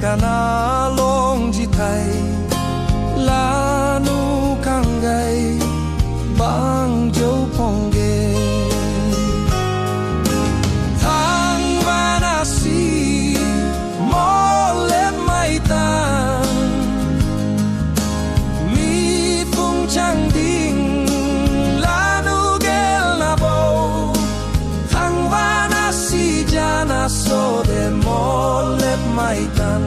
kana long ji thai la nu kang gai bang jo phong ge thang vana si mo le mai tan mi phung chang ding la nu gel na bo thang vana si jana so de mo le mai tan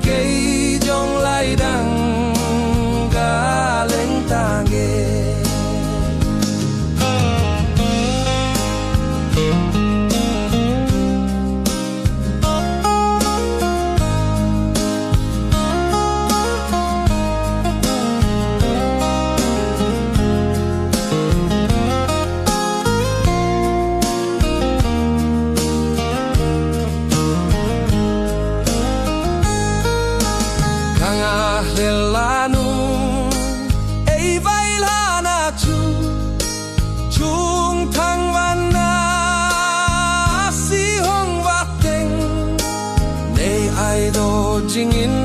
cây dòng lai đằng ga lên ta nghe lanu ei vai lana chung thang van na si hong va teng nei ai do jing in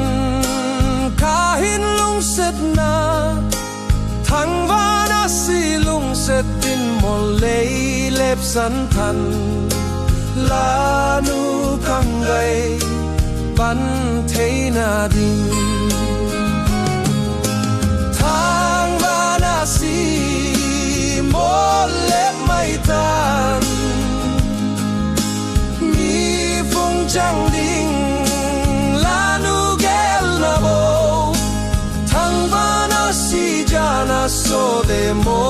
ka hin lung set na thang va na si lung set tin mo lei lep san than lanu kang gai ban thei na ding thang vana si mo le mai tan mi phung chang ding la nu gel na bo thang vana si jana so de mo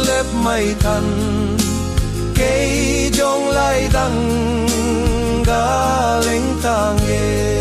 le mai tan cây jong lai dang ga leng tang ye